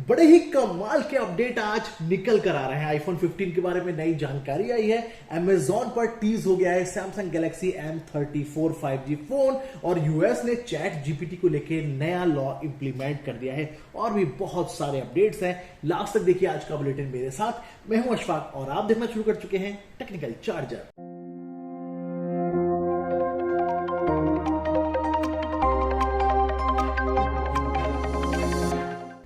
बड़े ही कमाल के अपडेट आज निकल कर आ रहे हैं। आईफोन 15 के बारे में नई जानकारी आई है। Amazon पर टीज हो गया है Samsung Galaxy M34 5G phone और यूएस ने चैट जीपीटी को लेकर नया लॉ इंप्लीमेंट कर दिया है और भी बहुत सारे अपडेट्स हैं। लास्ट तक देखिए आज का बुलेटिन मेरे साथ। मैं हूं अशफाक और आप देखना शुरू कर चुके हैं टेक्निकल चार्जर।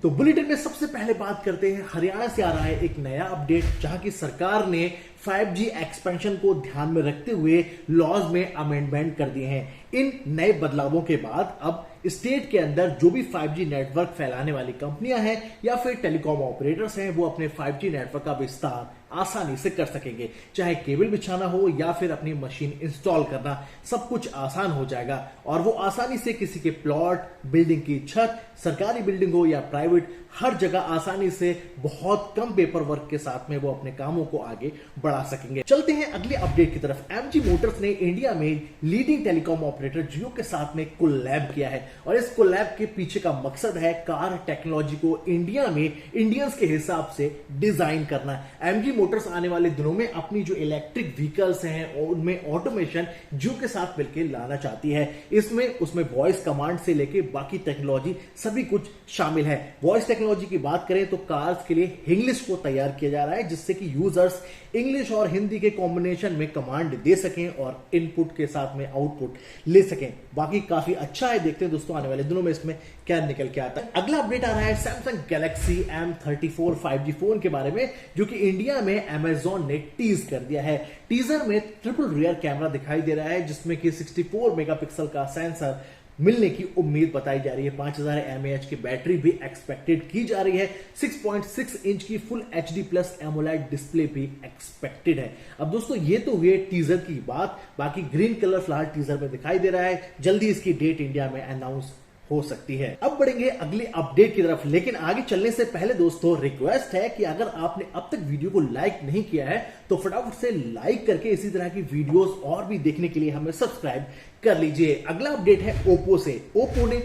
तो बुलेटिन में सबसे पहले बात करते हैं हरियाणा से आ रहा है एक नया अपडेट, जहां की सरकार ने 5G एक्सपेंशन को ध्यान में रखते हुए लॉज में अमेंडमेंट कर दिए हैं। इन नए बदलावों के बाद अब स्टेट के अंदर जो भी 5G नेटवर्क फैलाने वाली कंपनियां हैं या फिर टेलीकॉम ऑपरेटर्स हैं, वो अपने 5G नेटवर्क का विस्तार आसानी से कर सकेंगे। चाहे केबल बिछाना हो या फिर अपनी मशीन इंस्टॉल करना, सब कुछ आसान हो जाएगा और वो आसानी से किसी के प्लॉट, बिल्डिंग की छत, सरकारी बिल्डिंग हो या प्राइवेट, हर जगह आसानी से बहुत कम पेपर वर्क के साथ में वो अपने कामों को आगे बढ़ा सकेंगे। चलते हैं अगले अपडेट की तरफ। एमजी मोटर्स ने इंडिया में लीडिंग टेलीकॉम ऑपरेटर जियो के साथ में कोलैब किया है और इस कोलैब के पीछे का मकसद है कार टेक्नोलॉजी को इंडिया में इंडियंस के हिसाब से डिजाइन करना। एमजी मोटर्स आने वाले दिनों में अपनी जो इलेक्ट्रिक व्हीकल्स हैं और उनमें ऑटोमेशन जियो के साथ मिलकर लाना चाहती है। उसमें वॉइस कमांड से लेके बाकी टेक्नोलॉजी सभी कुछ शामिल है। वॉइस टेक्नोलॉजी की बात करें तो कार्स के लिए इंग्लिश को तैयार किया जा रहा है, जिससे कि यूजर्स इंग्लिश और हिंदी के कॉम्बिनेशन में कमांड दे सकें और इनपुट के साथ में आउटपुट ले सकें। बाकी काफी अच्छा है, देखते हैं दोस्तों आने वाले दिनों में इसमें क्या निकल के आता है। अगला अपडेट आ रहा है Samsung Galaxy M34 5G phone के बारे में, जो कि इंडिया में Amazon ने टीज कर दिया है। टीजर में ट्रिपल रियर कैमरा दिखाई दे रहा है, जिसमें कि 64 मेगापिक्सल का सेंसर मिलने की उम्मीद बताई जा रही है। 5000 mAh की बैटरी भी एक्सपेक्टेड की जा रही है। 6.6 इंच की full HD plus AMOLED display भी एक्सपेक्टेड है। अब दोस्तों ये तो हुए टीजर की बात, बाकी ग्रीन कलर फिलहाल टीजर में दिखाई दे रहा है। जल्दी इसकी डेट इंडिया में अनाउंस हो सकती है। अब बढ़ेंगे अगले अपडेट की तरफ, लेकिन आगे चलने से पहले दोस्तों रिक्वेस्ट है कि अगर आपने अब तक वीडियो को लाइक नहीं किया है तो फटाफट से लाइक करके इसी तरह की वीडियोस और भी देखने के लिए हमें सब्सक्राइब कर लीजिए। अगला अपडेट है ओप्पो से। ओप्पो ने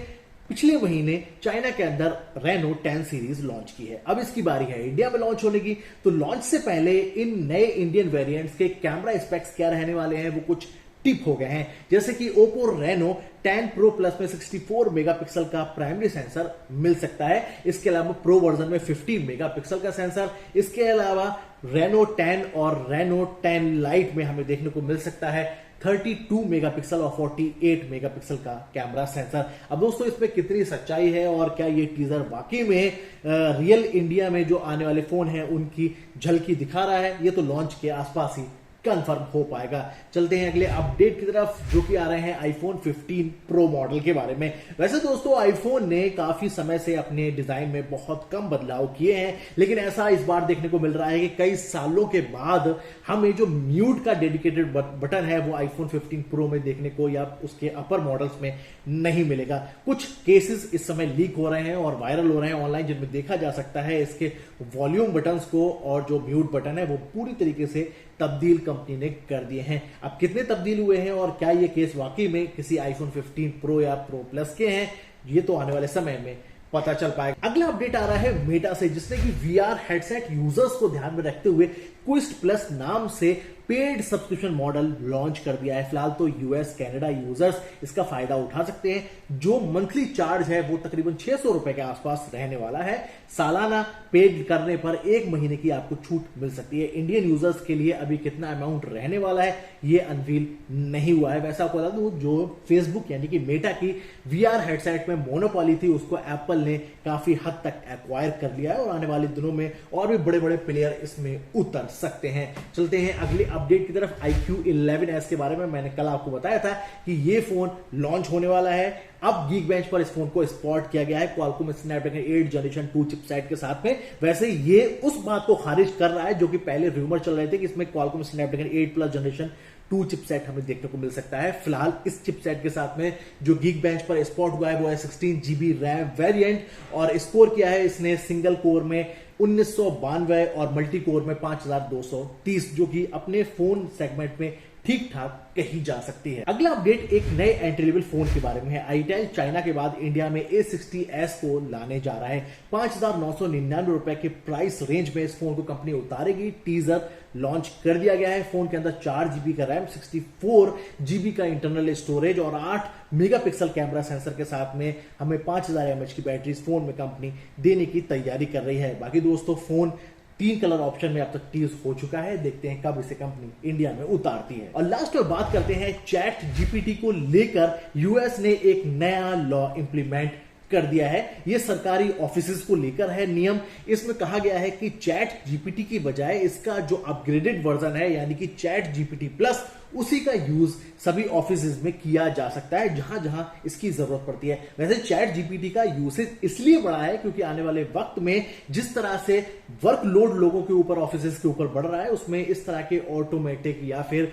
पिछले महीने चाइना के अंदर रेनो 10 सीरीज लॉन्च की है। अब इसकी बारी है इंडिया में लॉन्च होने की। तो लॉन्च से पहले इन नए इंडियन वेरिएंट्स के कैमरा स्पेक्स क्या रहने वाले हैं वो कुछ टिप हो गए हैं। जैसे कि ओप्पो रेनो 10 प्रो प्लस में 64 मेगापिक्सल का प्राइमरी सेंसर मिल सकता है। इसके अलावा प्रो वर्जन में 50 मेगापिक्सल का सेंसर। इसके अलावा रेनो 10 और रेनो 10 लाइट में हमें देखने को मिल सकता है 32 मेगापिक्सल और 48 मेगापिक्सल का कैमरा सेंसर। अब दोस्तों इसमें कितनी सच्चाई है और क्या ये टीजर वाकई में रियल इंडिया में जो आने वाले फोन हैं उनकी झलकी दिखा रहा है, ये तो लॉन्च के आसपास ही कंफर्म हो पाएगा। चलते हैं अगले अपडेट की तरफ, जो कि आ रहे हैं आईफोन 15 प्रो मॉडल के बारे में। वैसे दोस्तों आईफोन ने काफी समय से अपने डिजाइन में बहुत कम बदलाव किए हैं, लेकिन ऐसा इस बार देखने को मिल रहा है कि कई सालों के बाद हमें जो म्यूट का डेडिकेटेड बटन है वो आईफोन 15 प्रो में देखने को या उसके अपर मॉडल्स में नहीं मिलेगा। कुछ केसेस इस समय लीक हो रहे हैं और वायरल हो रहे हैं ऑनलाइन, जिनमें देखा जा सकता है इसके वॉल्यूम बटन्स को और जो म्यूट बटन है वो पूरी तरीके से तब्दील कंपनी ने कर दिए हैं। अब कितने तब्दील हुए हैं और क्या ये केस वाकई में किसी आईफोन 15 प्रो या प्रो प्लस के हैं, ये तो आने वाले समय में पता चल पाएगा। अगला अपडेट आ रहा है मेटा से, जिसने कि VR हेडसेट यूजर्स को ध्यान में रखते हुए क्विस्ट प्लस नाम से पेड सब्सक्रिप्शन मॉडल लॉन्च कर दिया है। फिलहाल तो यूएस कनाडा यूजर्स इसका फायदा उठा सकते हैं। जो मंथली चार्ज है वो तकरीबन 600 रुपए के आसपास रहने वाला है। सालाना पेड करने पर 1 महीने की आपको छूट मिल सकती है। इंडियन यूजर्स के लिए अभी कितना अमाउंट रहने वाला है ये अनवील नहीं हुआ है। वैसा आपको बता दूं, जो फेसबुक यानी कि मेटा की VR हेडसेट में मोनोपोली थी उसको एप्पल ने काफी हद तक एक्वायर कर लिया है और आने वाले दिनों में और भी बड़े बड़े प्लेयर इसमें उतर सकते हैं। चलते हैं अगले अपडेट की तरफ। iQOO 11s के बारे में मैंने कल आपको बताया था कि ये फोन लॉन्च होने वाला है। अब Geekbench पर इस फोन को स्पॉट किया गया है Qualcomm Snapdragon 8 जनरेशन 2 चिपसेट के साथ में। वैसे ये उस बात को खारिज कर रहा है जो कि पहले रूमर चल रहे थे कि इसमें Qualcomm Snapdragon 8 plus generation 2 chipset हमें देखने को मिल सकता है। फिलहाल इस चिपसेट के साथ में जो Geekbench पर स्पॉट हुआ है वो है 16 GB रैम वेरिएंट और स्कोर किया है इसने सिंगल कोर में 1992 और मल्टी कोर में 5230, जो कि अपने फोन सेगमेंट में ठीक ठाक कही जा सकती है। अगला अपडेट एक नए एंट्री लेवल फोन के बारे में है। आईटेल चाइना के बाद इंडिया में A60s को लाने जा रहा है। 5,999 रुपए के प्राइस रेंज में इस फोन को कंपनी उतारेगी। टीजर लॉन्च कर दिया गया है। फोन के अंदर 4 GB का रैम, 64 GB का इंटरनल स्टोरेज और 8 मेगापिक्सल कैमरा सेंसर के साथ में हमें 5000 mAh की बैटरी इस फोन में कंपनी देने की तैयारी कर रही है। बाकी दोस्तों, फोन 3 कलर ऑप्शन में अब तक टीज हो चुका है। देखते हैं कब इसे कंपनी इंडिया में उतारती है। और लास्ट में बात करते हैं चैट जीपीटी को लेकर यूएस ने एक नया लॉ इंप्लीमेंट कर दिया है। यह सरकारी ऑफिसेज को लेकर है नियम। इसमें कहा गया है कि चैट जीपीटी की बजाय इसका जो अपग्रेडेड वर्जन है यानी कि चैट जीपीटी प्लस, उसी का यूज सभी ऑफिसेज में किया जा सकता है जहां जहां इसकी जरूरत पड़ती है। वैसे चैट जीपीटी का यूसेज इसलिए बढ़ा है क्योंकि आने वाले वक्त में जिस तरह से वर्कलोड लोगों के ऊपर, ऑफिसेज के ऊपर बढ़ रहा है, उसमें इस तरह के ऑटोमेटिक या फिर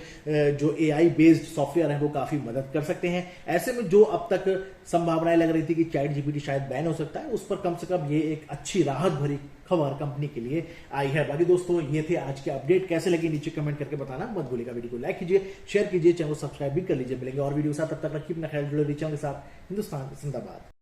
जो एआई बेस्ड सॉफ्टवेयर है वो काफी मदद कर सकते हैं। ऐसे में जो अब तक संभावनाएं लग रही थी कि चैट जीपीटी शायद बैन हो सकता है, उस पर कम से कम ये एक अच्छी राहत भरी खबर कंपनी के लिए आई है। बाकी दोस्तों, ये थे आज के अपडेट। कैसे लगे नीचे कमेंट करके बताना मत भूलिएगा। वीडियो को लाइक कीजिए, शेयर कीजिए, चैनल को सब्सक्राइब भी कर लीजिए। मिलेंगे और वीडियो के साथ, तब तक रखिए अपना ख्याल, जुड़े रहिए चैनल के साथ। हिंदुस्तान जिंदाबाद।